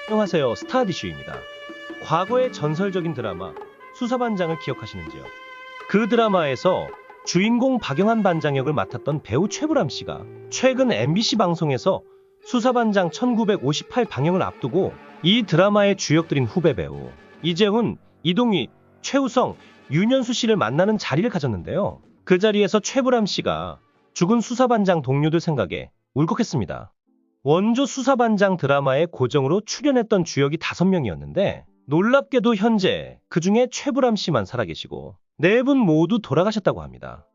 안녕하세요. 스타디슈입니다. 과거의 전설적인 드라마 수사반장을 기억하시는지요? 그 드라마에서 주인공 박영한 반장 역을 맡았던 배우 최불암 씨가 최근 MBC 방송에서 수사반장 1958 방영을 앞두고 이 드라마의 주역들인 후배 배우 이재훈, 이동휘, 최우성, 윤현수 씨를 만나는 자리를 가졌는데요. 그 자리에서 최불암 씨가 죽은 수사반장 동료들 생각에 울컥했습니다. 원조 수사반장 드라마에 고정으로 출연했던 주역이 5명이었는데 놀랍게도 현재 그중에 최불암 씨만 살아계시고 4분 모두 돌아가셨다고 합니다.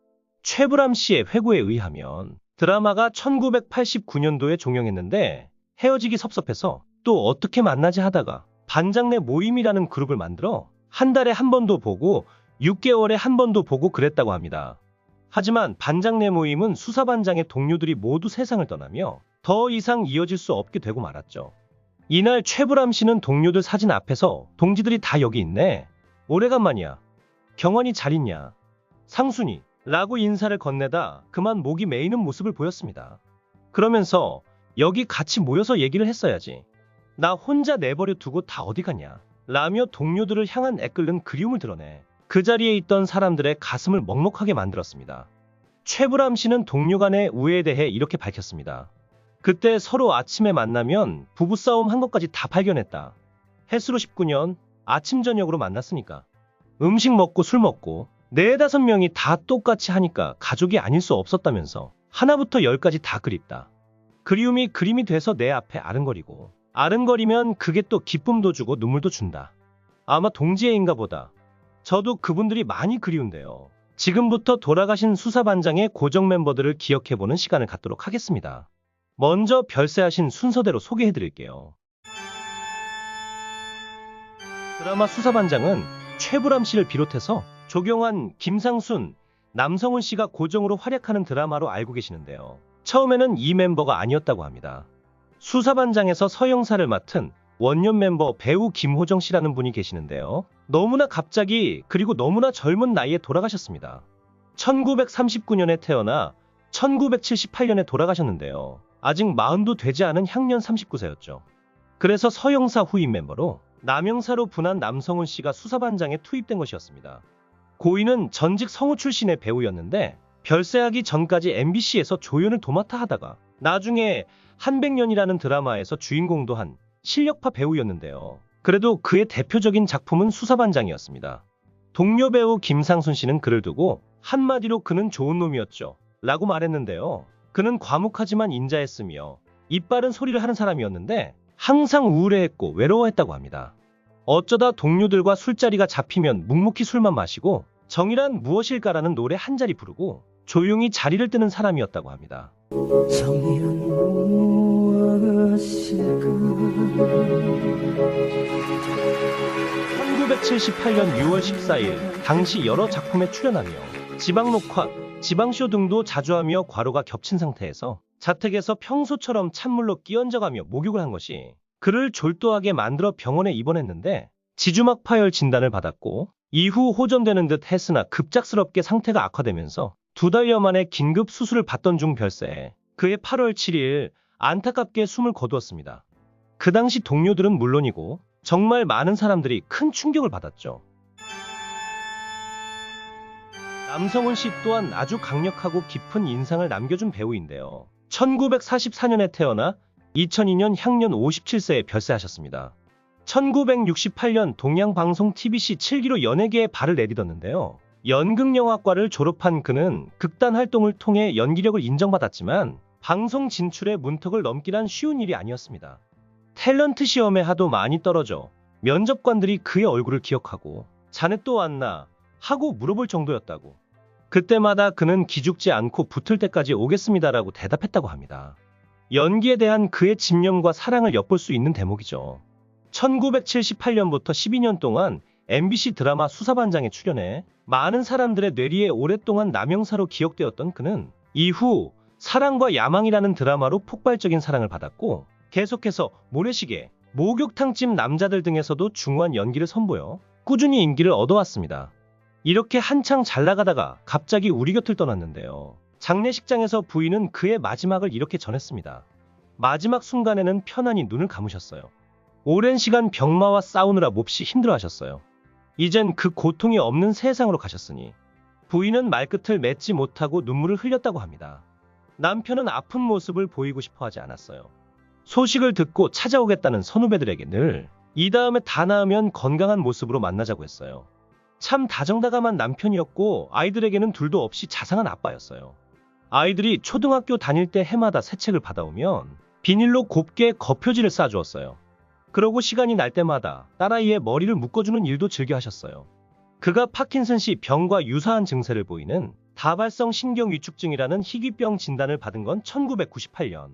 최불암 씨의 회고에 의하면 드라마가 1989년도에 종영했는데 헤어지기 섭섭해서 또 어떻게 만나지 하다가 반장내 모임이라는 그룹을 만들어 한 달에 한 번도 보고 6개월에 한 번도 보고 그랬다고 합니다. 하지만 반장내 모임은 수사반장의 동료들이 모두 세상을 떠나며 더 이상 이어질 수 없게 되고 말았죠. 이날 최불암 씨는 동료들 사진 앞에서 동지들이 다 여기 있네. 오래간만이야. 경원이 잘 있냐. 상순이 라고 인사를 건네다 그만 목이 메이는 모습을 보였습니다. 그러면서 여기 같이 모여서 얘기를 했어야지. 나 혼자 내버려 두고 다 어디 가냐. 라며 동료들을 향한 애끓는 그리움을 드러내 그 자리에 있던 사람들의 가슴을 먹먹하게 만들었습니다. 최불암 씨는 동료 간의 우애에 대해 이렇게 밝혔습니다. 그때 서로 아침에 만나면 부부싸움 한 것까지 다 발견했다. 해수로 19년 아침 저녁으로 만났으니까. 음식 먹고 술 먹고 4-5명이 다 똑같이 하니까 가족이 아닐 수 없었다면서 하나부터 10까지 다 그립다. 그리움이 그림이 돼서 내 앞에 아른거리고 아른거리면 그게 또 기쁨도 주고 눈물도 준다. 아마 동지애인가 보다. 저도 그분들이 많이 그리운데요. 지금부터 돌아가신 수사반장의 고정 멤버들을 기억해보는 시간을 갖도록 하겠습니다. 먼저 별세하신 순서대로 소개해드릴게요. 드라마 수사반장은 최불암 씨를 비롯해서 조경환, 김상순, 남성훈 씨가 고정으로 활약하는 드라마로 알고 계시는데요. 처음에는 이 멤버가 아니었다고 합니다. 수사반장에서 서영사를 맡은 원년 멤버 배우 김호정 씨라는 분이 계시는데요. 너무나 갑자기 그리고 너무나 젊은 나이에 돌아가셨습니다. 1939년에 태어나 1978년에 돌아가셨는데요. 아직 40도 되지 않은 향년 39세였죠. 그래서 서영사 후임 멤버로 남영사로 분한 남성훈 씨가 수사반장에 투입된 것이었습니다. 고인은 전직 성우 출신의 배우였는데 별세하기 전까지 MBC에서 조연을 도맡아 하다가 나중에 한백년이라는 드라마에서 주인공도 한 실력파 배우였는데요. 그래도 그의 대표적인 작품은 수사반장이었습니다. 동료 배우 김상순 씨는 그를 두고 한마디로 그는 좋은 놈이었죠 라고 말했는데요. 그는 과묵하지만 인자했으며 입바른 소리를 하는 사람이었는데 항상 우울해했고 외로워했다고 합니다. 어쩌다 동료들과 술자리가 잡히면 묵묵히 술만 마시고 정의란 무엇일까라는 노래 한 자리 부르고 조용히 자리를 뜨는 사람이었다고 합니다. 정의란 무엇일까 1978년 6월 14일 당시 여러 작품에 출연하며 지방녹화, 지방쇼 등도 자주 하며 과로가 겹친 상태에서 자택에서 평소처럼 찬물로 끼얹어가며 목욕을 한 것이 그를 졸도하게 만들어 병원에 입원했는데 지주막 파열 진단을 받았고 이후 호전되는 듯 했으나 급작스럽게 상태가 악화되면서 2달여 만에 긴급 수술을 받던 중 별세 그해 8월 7일 안타깝게 숨을 거두었습니다. 그 당시 동료들은 물론이고 정말 많은 사람들이 큰 충격을 받았죠. 남성훈 씨 또한 아주 강력하고 깊은 인상을 남겨준 배우인데요. 1944년에 태어나 2002년 향년 57세에 별세하셨습니다. 1968년 동양방송 TBC 7기로 연예계에 발을 내딛었는데요. 연극영화과를 졸업한 그는 극단 활동을 통해 연기력을 인정받았지만 방송 진출의 문턱을 넘기란 쉬운 일이 아니었습니다. 탤런트 시험에 하도 많이 떨어져 면접관들이 그의 얼굴을 기억하고 자네 또 왔나 하고 물어볼 정도였다고. 그때마다 그는 기죽지 않고 붙을 때까지 오겠습니다라고 대답했다고 합니다. 연기에 대한 그의 집념과 사랑을 엿볼 수 있는 대목이죠. 1978년부터 12년 동안 MBC 드라마 수사반장에 출연해 많은 사람들의 뇌리에 오랫동안 남영사로 기억되었던 그는 이후 사랑과 야망이라는 드라마로 폭발적인 사랑을 받았고 계속해서 모래시계, 목욕탕집 남자들 등에서도 중후한 연기를 선보여 꾸준히 인기를 얻어왔습니다. 이렇게 한창 잘 나가다가 갑자기 우리 곁을 떠났는데요. 장례식장에서 부인은 그의 마지막을 이렇게 전했습니다. 마지막 순간에는 편안히 눈을 감으셨어요. 오랜 시간 병마와 싸우느라 몹시 힘들어하셨어요. 이젠 그 고통이 없는 세상으로 가셨으니 부인은 말끝을 맺지 못하고 눈물을 흘렸다고 합니다. 남편은 아픈 모습을 보이고 싶어 하지 않았어요. 소식을 듣고 찾아오겠다는 선후배들에게 늘 이 다음에 다 나으면 건강한 모습으로 만나자고 했어요. 참 다정다감한 남편이었고 아이들에게는 둘도 없이 자상한 아빠였어요. 아이들이 초등학교 다닐 때 해마다 새 책을 받아오면 비닐로 곱게 겉표지를 싸주었어요. 그러고 시간이 날 때마다 딸아이의 머리를 묶어주는 일도 즐겨 하셨어요. 그가 파킨슨씨 병과 유사한 증세를 보이는 다발성 신경위축증이라는 희귀병 진단을 받은 건 1998년.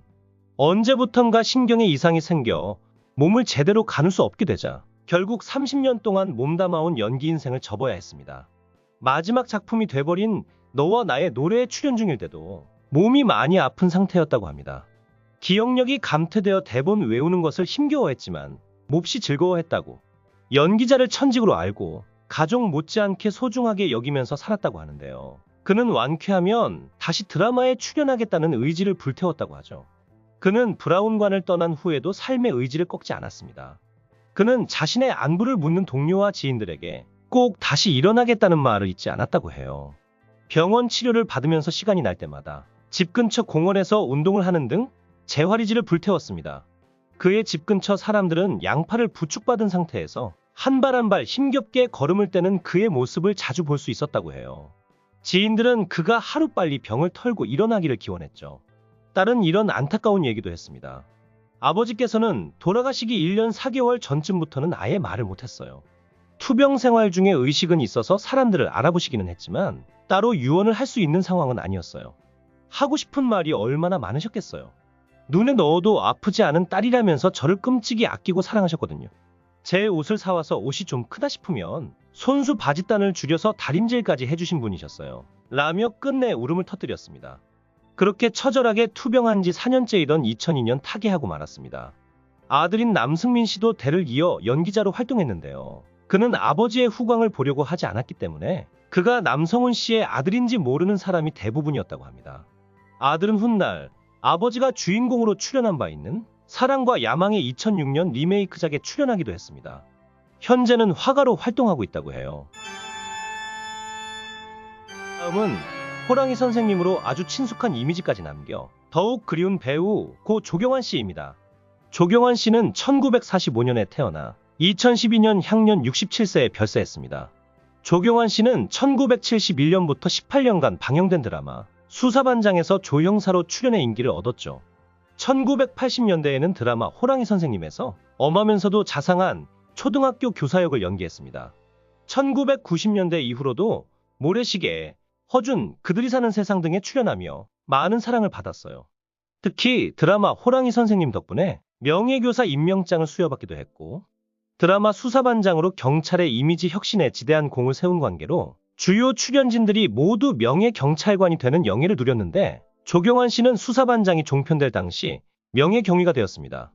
언제부턴가 신경에 이상이 생겨 몸을 제대로 가눌 수 없게 되자 결국 30년 동안 몸담아온 연기 인생을 접어야 했습니다. 마지막 작품이 돼버린 너와 나의 노래에 출연 중일 때도 몸이 많이 아픈 상태였다고 합니다. 기억력이 감퇴되어 대본 외우는 것을 힘겨워했지만 몹시 즐거워했다고, 연기자를 천직으로 알고 가족 못지않게 소중하게 여기면서 살았다고 하는데요. 그는 완쾌하면 다시 드라마에 출연하겠다는 의지를 불태웠다고 하죠. 그는 브라운관을 떠난 후에도 삶의 의지를 꺾지 않았습니다. 그는 자신의 안부를 묻는 동료와 지인들에게 꼭 다시 일어나겠다는 말을 잊지 않았다고 해요. 병원 치료를 받으면서 시간이 날 때마다 집 근처 공원에서 운동을 하는 등 재활의지를 불태웠습니다. 그의 집 근처 사람들은 양팔을 부축받은 상태에서 한 발 한 발 힘겹게 걸음을 떼는 그의 모습을 자주 볼 수 있었다고 해요. 지인들은 그가 하루빨리 병을 털고 일어나기를 기원했죠. 딸은 이런 안타까운 얘기도 했습니다. 아버지께서는 돌아가시기 1년 4개월 전쯤부터는 아예 말을 못했어요. 투병 생활 중에 의식은 있어서 사람들을 알아보시기는 했지만 따로 유언을 할 수 있는 상황은 아니었어요. 하고 싶은 말이 얼마나 많으셨겠어요. 눈에 넣어도 아프지 않은 딸이라면서 저를 끔찍이 아끼고 사랑하셨거든요. 제 옷을 사와서 옷이 좀 크다 싶으면 손수 바지단을 줄여서 다림질까지 해주신 분이셨어요. 라며 끝내 울음을 터뜨렸습니다. 그렇게 처절하게 투병한 지 4년째이던 2002년 타계하고 말았습니다. 아들인 남승민 씨도 대를 이어 연기자로 활동했는데요. 그는 아버지의 후광을 보려고 하지 않았기 때문에 그가 남성훈 씨의 아들인지 모르는 사람이 대부분이었다고 합니다. 아들은 훗날 아버지가 주인공으로 출연한 바 있는 사랑과 야망의 2006년 리메이크작에 출연하기도 했습니다. 현재는 화가로 활동하고 있다고 해요. 다음은 호랑이 선생님으로 아주 친숙한 이미지까지 남겨 더욱 그리운 배우 고 조경환 씨입니다. 조경환 씨는 1945년에 태어나 2012년 향년 67세에 별세했습니다. 조경환 씨는 1971년부터 18년간 방영된 드라마 수사반장에서 조형사로 출연해 인기를 얻었죠. 1980년대에는 드라마 호랑이 선생님에서 엄하면서도 자상한 초등학교 교사 역을 연기했습니다. 1990년대 이후로도 모래시계, 허준, 그들이 사는 세상 등에 출연하며 많은 사랑을 받았어요. 특히 드라마 호랑이 선생님 덕분에 명예교사 임명장을 수여받기도 했고, 드라마 수사반장으로 경찰의 이미지 혁신에 지대한 공을 세운 관계로 주요 출연진들이 모두 명예경찰관이 되는 영예를 누렸는데, 조경환 씨는 수사반장이 종편될 당시 명예경위가 되었습니다.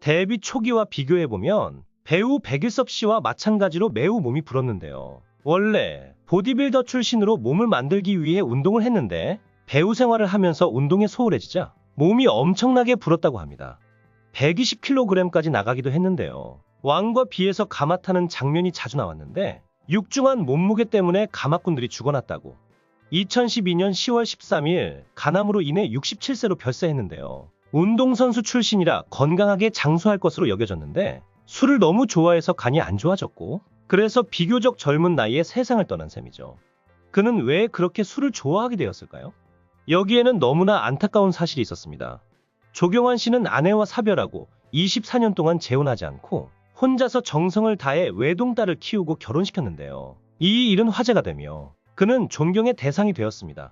데뷔 초기와 비교해보면 배우 백일섭 씨와 마찬가지로 매우 몸이 불었는데요. 원래 보디빌더 출신으로 몸을 만들기 위해 운동을 했는데 배우 생활을 하면서 운동에 소홀해지자 몸이 엄청나게 불었다고 합니다. 120kg까지 나가기도 했는데요. 왕과 비에서 가마 타는 장면이 자주 나왔는데 육중한 몸무게 때문에 가마꾼들이 죽어났다고. 2012년 10월 13일 간암으로 인해 67세로 별세했는데요. 운동선수 출신이라 건강하게 장수할 것으로 여겨졌는데 술을 너무 좋아해서 간이 안 좋아졌고, 그래서 비교적 젊은 나이에 세상을 떠난 셈이죠. 그는 왜 그렇게 술을 좋아하게 되었을까요? 여기에는 너무나 안타까운 사실이 있었습니다. 조경환 씨는 아내와 사별하고 24년 동안 재혼하지 않고 혼자서 정성을 다해 외동딸을 키우고 결혼시켰는데요. 이 일은 화제가 되며 그는 존경의 대상이 되었습니다.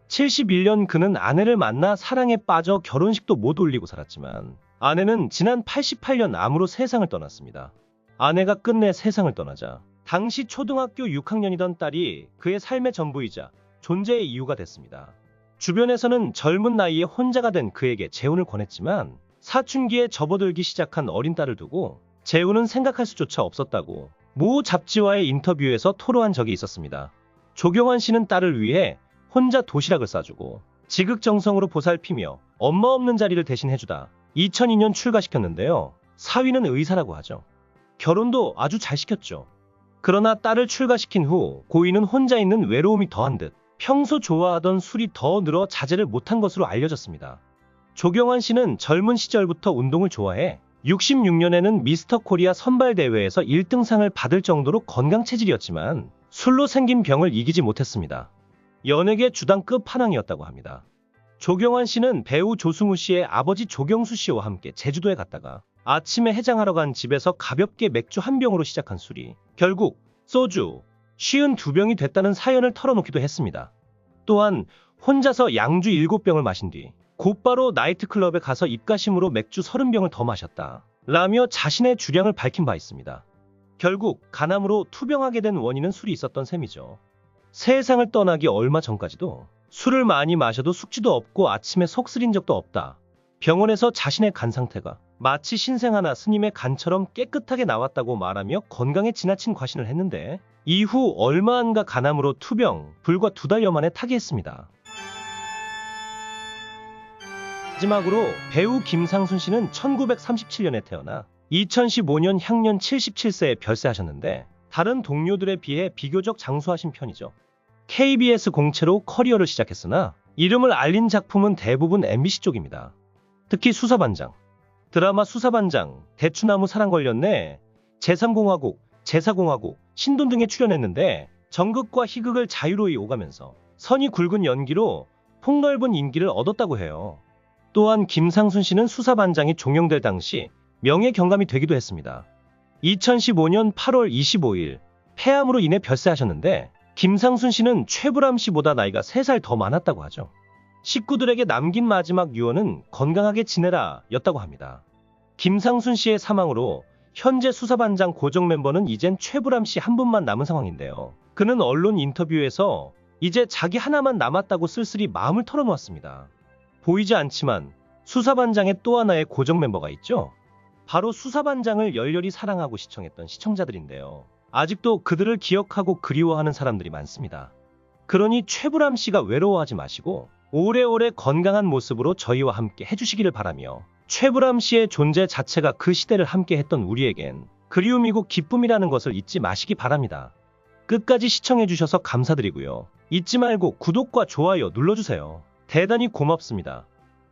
71년 그는 아내를 만나 사랑에 빠져 결혼식도 못 올리고 살았지만 아내는 지난 88년 암으로 세상을 떠났습니다. 아내가 끝내 세상을 떠나자 당시 초등학교 6학년이던 딸이 그의 삶의 전부이자 존재의 이유가 됐습니다. 주변에서는 젊은 나이에 혼자가 된 그에게 재혼을 권했지만 사춘기에 접어들기 시작한 어린 딸을 두고 재혼은 생각할 수조차 없었다고 모 잡지와의 인터뷰에서 토로한 적이 있었습니다. 조경환 씨는 딸을 위해 혼자 도시락을 싸주고 지극정성으로 보살피며 엄마 없는 자리를 대신 해주다 2002년 출가시켰는데요. 사위는 의사라고 하죠. 결혼도 아주 잘 시켰죠. 그러나 딸을 출가시킨 후 고인은 혼자 있는 외로움이 더한 듯 평소 좋아하던 술이 더 늘어 자제를 못한 것으로 알려졌습니다. 조경환 씨는 젊은 시절부터 운동을 좋아해 66년에는 미스터 코리아 선발대회에서 1등상을 받을 정도로 건강 체질이었지만 술로 생긴 병을 이기지 못했습니다. 연예계 주당 끝판왕이었다고 합니다. 조경환 씨는 배우 조승우 씨의 아버지 조경수 씨와 함께 제주도에 갔다가 아침에 해장하러 간 집에서 가볍게 맥주 한 병으로 시작한 술이 결국 소주 52병이 됐다는 사연을 털어놓기도 했습니다. 또한 혼자서 양주 7병을 마신 뒤 곧바로 나이트클럽에 가서 입가심으로 맥주 30병을 더 마셨다 라며 자신의 주량을 밝힌 바 있습니다. 결국 간암으로 투병하게 된 원인은 술이 있었던 셈이죠. 세상을 떠나기 얼마 전까지도 술을 많이 마셔도 숙취도 없고 아침에 속 쓰린 적도 없다. 병원에서 자신의 간 상태가 마치 신생아나 스님의 간처럼 깨끗하게 나왔다고 말하며 건강에 지나친 과신을 했는데 이후 얼마 안가 간암으로 투병, 불과 2달여 만에 타계했습니다. 마지막으로 배우 김상순 씨는 1937년에 태어나 2015년 향년 77세에 별세하셨는데 다른 동료들에 비해 비교적 장수하신 편이죠. KBS 공채로 커리어를 시작했으나 이름을 알린 작품은 대부분 MBC 쪽입니다. 특히 수사반장, 드라마 수사반장, 대추나무 사랑 걸렸네, 제3공화국, 제4공화국, 신돈 등에 출연했는데 정극과 희극을 자유로이 오가면서 선이 굵은 연기로 폭넓은 인기를 얻었다고 해요. 또한 김상순 씨는 수사반장이 종영될 당시 명예경감이 되기도 했습니다. 2015년 8월 25일 폐암으로 인해 별세하셨는데 김상순 씨는 최불암 씨보다 나이가 3살 더 많았다고 하죠. 식구들에게 남긴 마지막 유언은 건강하게 지내라 였다고 합니다. 김상순 씨의 사망으로 현재 수사반장 고정 멤버는 이젠 최불암 씨 한 분만 남은 상황인데요. 그는 언론 인터뷰에서 이제 자기 하나만 남았다고 쓸쓸히 마음을 털어놓았습니다. 보이지 않지만 수사반장에 또 하나의 고정 멤버가 있죠. 바로 수사반장을 열렬히 사랑하고 시청했던 시청자들인데요. 아직도 그들을 기억하고 그리워하는 사람들이 많습니다. 그러니 최불암 씨가 외로워하지 마시고 오래오래 건강한 모습으로 저희와 함께 해주시기를 바라며 최불암 씨의 존재 자체가 그 시대를 함께 했던 우리에겐 그리움이고 기쁨이라는 것을 잊지 마시기 바랍니다. 끝까지 시청해주셔서 감사드리고요. 잊지 말고 구독과 좋아요 눌러주세요. 대단히 고맙습니다.